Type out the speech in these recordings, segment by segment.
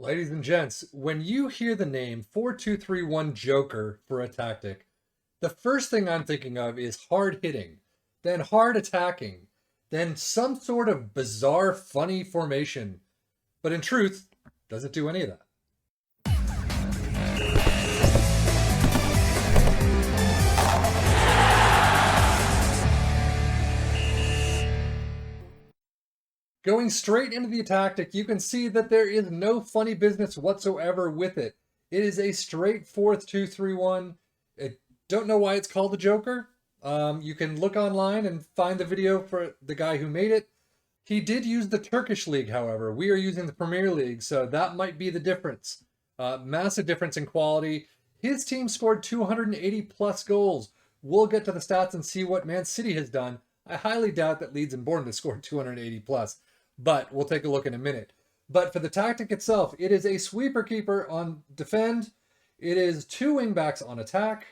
Ladies and gents, when you hear the name 4231 Joker for a tactic, the first thing I'm thinking of is hard hitting, then hard attacking, then some sort of bizarre, funny formation. But in truth, doesn't do any of that. Going straight into the tactic, you can see that there is no funny business whatsoever with it. It is a straight 4-2-3-1. I don't know why it's called the Joker. You can look online and find the video for the guy who made it. He did use the Turkish league, however. We are using the Premier League, so that might be the difference. Massive difference in quality. His team scored 280 plus goals. We'll get to the stats and see what Man City has done. I highly doubt that Leeds and Bournemouth scored 280 plus, but we'll take a look in a minute. But for the tactic itself, it is a sweeper keeper on defend. It is two wingbacks on attack.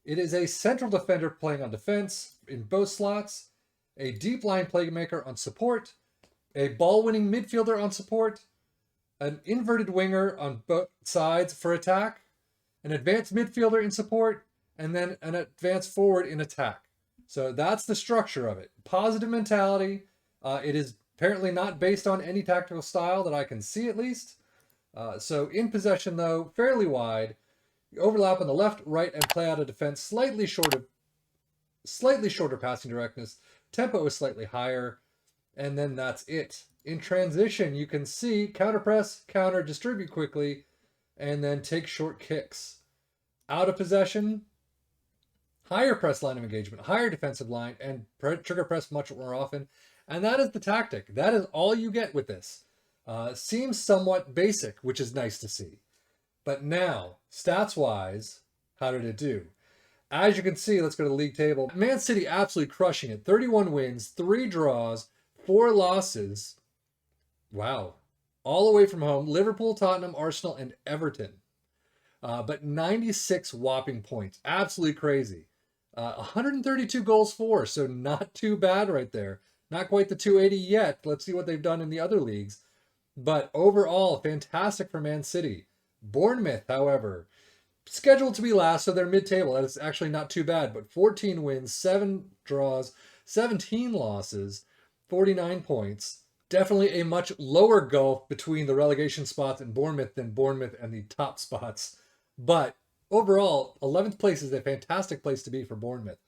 It is a central defender playing on defense in both slots, a deep line playmaker on support, a ball-winning midfielder on support, an inverted winger on both sides for attack, an advanced midfielder in support, and then an advanced forward in attack. So that's the structure of it. Positive mentality. It is apparently not based on any tactical style that I can see, at least. So in possession, though, fairly wide. You overlap on the left, right, and play out of defense. Slightly shorter passing directness. Tempo is slightly higher, and then that's it. In transition, you can see counter press, counter, distribute quickly, and then take short kicks. Out of possession, higher press line of engagement, higher defensive line, and trigger press much more often. And that is the tactic. That is all you get with this. Seems somewhat basic, which is nice to see. But now, stats-wise, how did it do? As you can see, let's go to the league table. Man City absolutely crushing it. 31 wins, 3 draws, 4 losses. Wow. All away from home. Liverpool, Tottenham, Arsenal, and Everton. But 96 whopping points. Absolutely crazy. 132 goals for, so not too bad right there. Not quite the 280 yet. Let's see what they've done in the other leagues. But overall, fantastic for Man City. Bournemouth, however, scheduled to be last, so they're mid-table. That is actually not too bad, but 14 wins, 7 draws, 17 losses, 49 points. Definitely a much lower gulf between the relegation spots in Bournemouth than Bournemouth and the top spots. But overall, 11th place is a fantastic place to be for Bournemouth.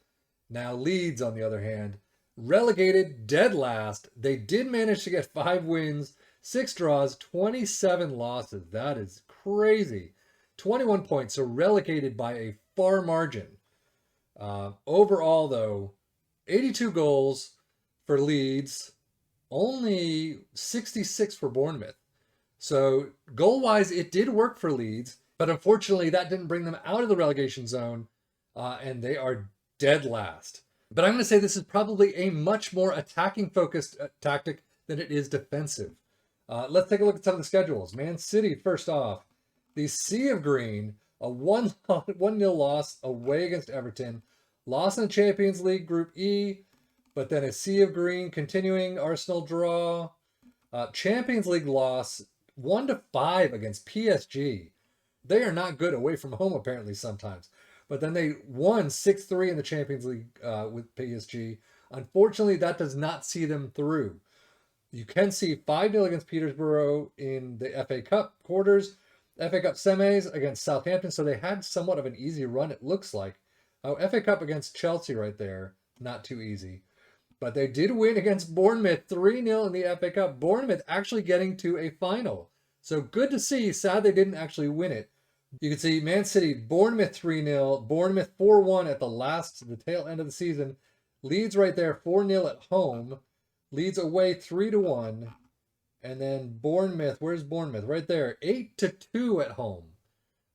Now, Leeds, on the other hand, relegated, dead last. They did manage to get 5 wins, 6 draws, 27 losses. That is crazy. 21 points, so relegated by a far margin. Overall, though, 82 goals for Leeds, only 66 for Bournemouth. So goal-wise, it did work for Leeds, but unfortunately that didn't bring them out of the relegation zone, and they are dead last. But I'm going to say this is probably a much more attacking-focused tactic than it is defensive. Let's take a look at some of the schedules. Man City, first off, the Sea of Green, a 1-0 loss away against Everton, loss in the Champions League Group E, but then a Sea of Green continuing, Arsenal draw, Champions League loss, 1-5 against PSG. They are not good away from home, apparently, sometimes. But then they won 6-3 in the Champions League with PSG. Unfortunately, that does not see them through. You can see 5-0 against Peterborough in the FA Cup quarters, FA Cup semis against Southampton, so they had somewhat of an easy run, it looks like. FA Cup against Chelsea right there, not too easy. But they did win against Bournemouth 3-0 in the FA Cup. Bournemouth actually getting to a final. So good to see. Sad they didn't actually win it. You can see Man City, Bournemouth 3-0, Bournemouth 4-1 at the tail end of the season. Leeds right there, 4-0 at home. Leeds away 3-1. And then Bournemouth, where's Bournemouth? Right there, 8-2 at home.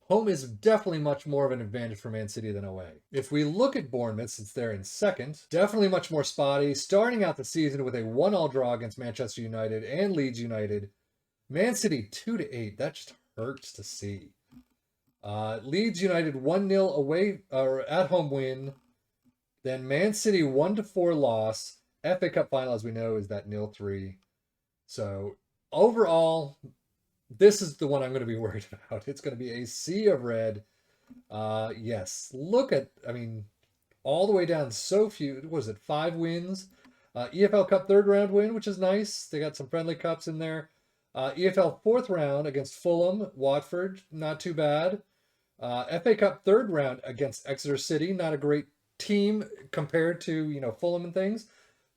Home is definitely much more of an advantage for Man City than away. If we look at Bournemouth, since they're in second, definitely much more spotty. Starting out the season with a 1-1 draw against Manchester United and Leeds United. Man City 2-8. That just hurts to see. Leeds United 1-0 away or at home win. Then Man City 1-4 loss. FA Cup final, as we know, is that 0-3. So overall, This is the one I'm going to be worried about. It's going to be a sea of red. Yes, look at, I mean, all the way down so few. What was it, 5 wins? EFL Cup third round win, which is nice. They got some friendly cups in there. EFL fourth round against Fulham, Watford, not too bad. FA Cup third round against Exeter City, not a great team compared to, Fulham and things,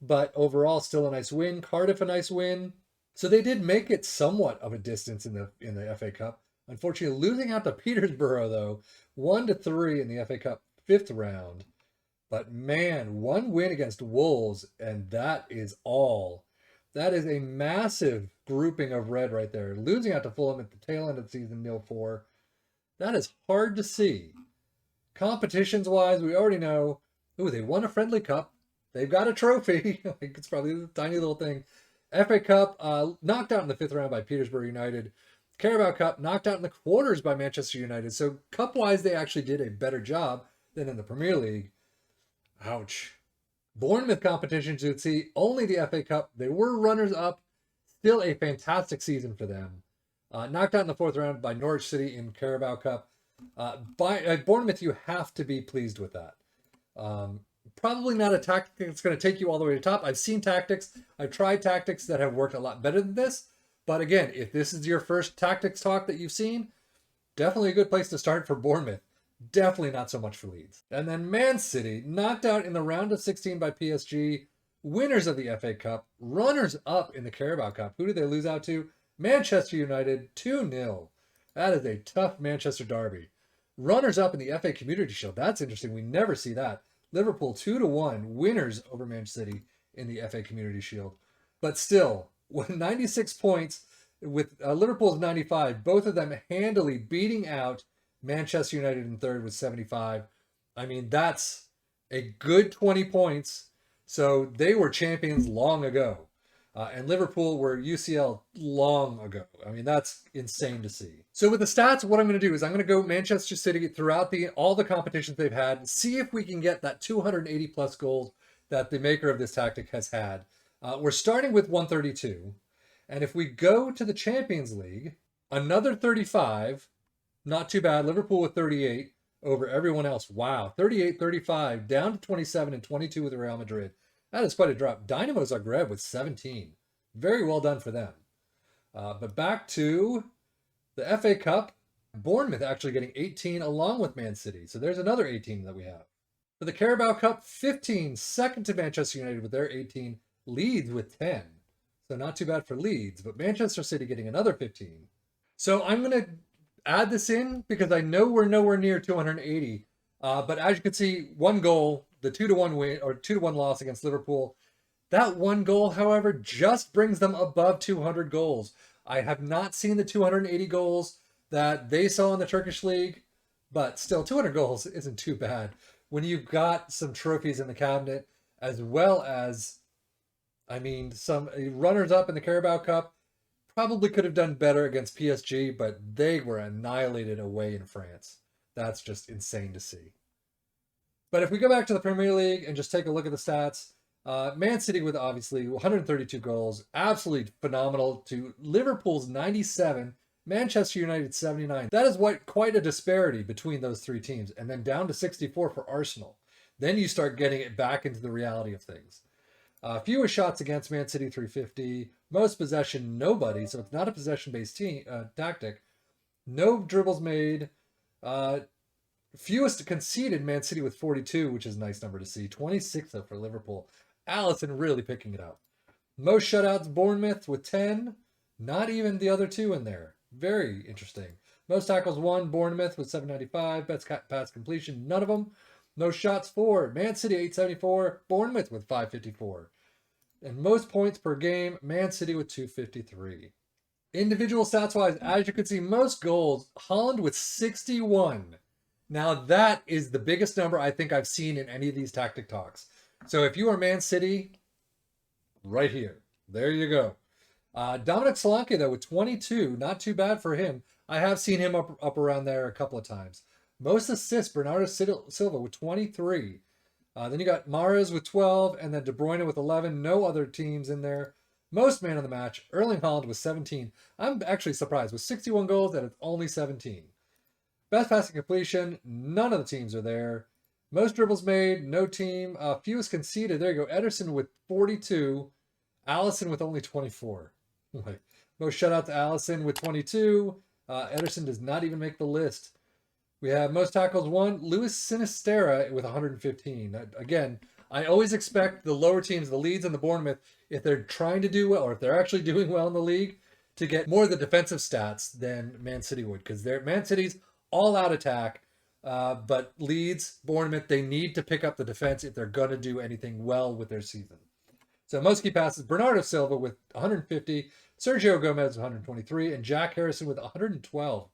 but overall still a nice win. Cardiff a nice win. So they did make it somewhat of a distance in the FA Cup. Unfortunately, losing out to Peterborough though, 1-3 in the FA Cup fifth round. But man, one win against Wolves, and that is all. That is a massive grouping of red right there. Losing out to Fulham at the tail end of the season, 0-4. That is hard to see. Competitions wise, we already know. Ooh, they won a friendly cup. They've got a trophy. It's probably a tiny little thing. FA Cup, knocked out in the fifth round by Peterborough United. Carabao Cup, knocked out in the quarters by Manchester United. So cup-wise, they actually did a better job than in the Premier League. Ouch. Bournemouth competitions, you'd see only the FA Cup. They were runners-up. Still a fantastic season for them. Knocked out in the fourth round by Norwich City in Carabao Cup. Bournemouth, you have to be pleased with that. Probably not a tactic that's going to take you all the way to the top. I've seen tactics. I've tried tactics that have worked a lot better than this. But again, if this is your first tactics talk that you've seen, definitely a good place to start for Bournemouth. Definitely not so much for Leeds. And then Man City, knocked out in the round of 16 by PSG, winners of the FA Cup, runners up in the Carabao Cup. Who did they lose out to? Manchester United, 2-0. That is a tough Manchester derby. Runners up in the FA Community Shield. That's interesting. We never see that. Liverpool 2-1, winners over Man City in the FA Community Shield. But still, with 96 points, with Liverpool's 95, both of them handily beating out Manchester United in third with 75. I mean, that's a good 20 points. So they were champions long ago. And Liverpool were UCL long ago. I mean, that's insane to see. So with the stats, what I'm going to do is I'm going to go Manchester City throughout all the competitions they've had, see if we can get that 280 plus goals that the maker of this tactic has had. We're starting with 132. And if we go to the Champions League, another 35, not too bad. Liverpool with 38 over everyone else. Wow, 38, 35, down to 27 and 22 with Real Madrid. That is quite a drop. Dynamo Zagreb with 17. Very well done for them. But back to the FA Cup. Bournemouth actually getting 18 along with Man City. So there's another 18 that we have. For the Carabao Cup, 15. Second to Manchester United with their 18. Leeds with 10. So not too bad for Leeds. But Manchester City getting another 15. So I'm going to add this in because I know we're nowhere near 280. But as you can see, one goal, the 2-1 win or 2-1 loss against Liverpool. That one goal, however, just brings them above 200 goals. I have not seen the 280 goals that they saw in the Turkish league, but still 200 goals isn't too bad when you've got some trophies in the cabinet, as well as, I mean, some runners up in the Carabao Cup. Probably could have done better against PSG, but they were annihilated away in France. That's just insane to see. But if we go back to the Premier League and just take a look at the stats, Man City with obviously 132 goals, absolutely phenomenal, to Liverpool's 97, Manchester United 79. That is quite a disparity between those three teams. And then down to 64 for Arsenal. Then you start getting it back into the reality of things. Fewest shots against Man City, 350. Most possession, nobody. So it's not a possession-based tactic. No dribbles made. Fewest conceded, Man City with 42, which is a nice number to see. 26 though for Liverpool. Allison really picking it up. Most shutouts, Bournemouth with 10. Not even the other two in there. Very interesting. Most tackles won, Bournemouth with 795. Best pass completion, none of them. Most shots for Man City 874. Bournemouth with 554. And most points per game, Man City with 253. Individual stats wise, as you can see, most goals, Holland with 61. Now that is the biggest number I think I've seen in any of these tactic talks. So if you are Man City, right here, there you go. Dominic Solanke though with 22, not too bad for him. I have seen him up around there a couple of times. Most assists, Bernardo Silva with 23. Then you got Mahrez with 12, and then De Bruyne with 11. No other teams in there. Most man of the match, Erling Haaland with 17. I'm actually surprised. With 61 goals, that it's only 17. Best passing completion, none of the teams are there. Most dribbles made, no team. Fewest conceded, there you go. Ederson with 42. Allison with only 24. Most shutout to Allison with 22. Ederson does not even make the list. We have most tackles won. Luis Sinistera with 115. Again, I always expect the lower teams, the Leeds and the Bournemouth, if they're trying to do well, or if they're actually doing well in the league, to get more of the defensive stats than Man City would, because Man City's all-out attack, but Leeds, Bournemouth, they need to pick up the defense if they're going to do anything well with their season. So most key passes, Bernardo Silva with 150, Sergio Gomez with 123, and Jack Harrison with 112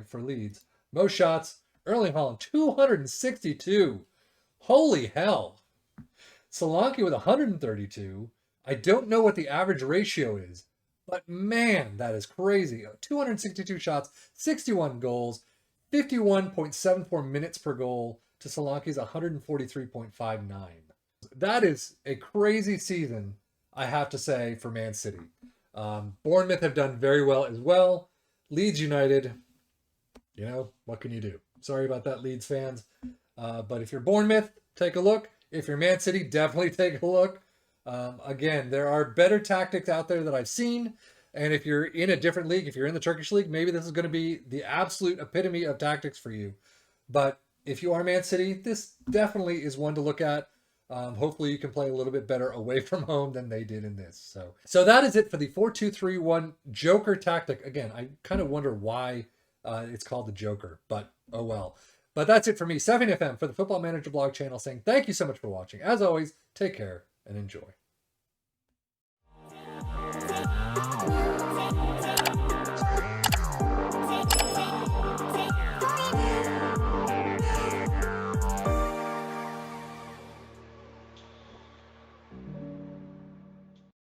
for Leeds. Most shots, Erling Haaland, 262. Holy hell. Solanke with 132. I don't know what the average ratio is, but man, that is crazy. 262 shots, 61 goals, 51.74 minutes per goal to Solanke's 143.59. That is a crazy season, I have to say, for Man City. Bournemouth have done very well as well. Leeds United, what can you do? Sorry about that, Leeds fans. But if you're Bournemouth, take a look. If you're Man City, definitely take a look. Again, there are better tactics out there that I've seen. And if you're in a different league, if you're in the Turkish league, maybe this is going to be the absolute epitome of tactics for you. But if you are Man City, this definitely is one to look at. Hopefully you can play a little bit better away from home than they did in this. So that is it for the 4-2-3-1 Joker tactic. Again, I kind of wonder why it's called the Joker, but oh well. But that's it for me, 7FM, for the Football Manager blog channel, saying thank you so much for watching. As always, take care and enjoy.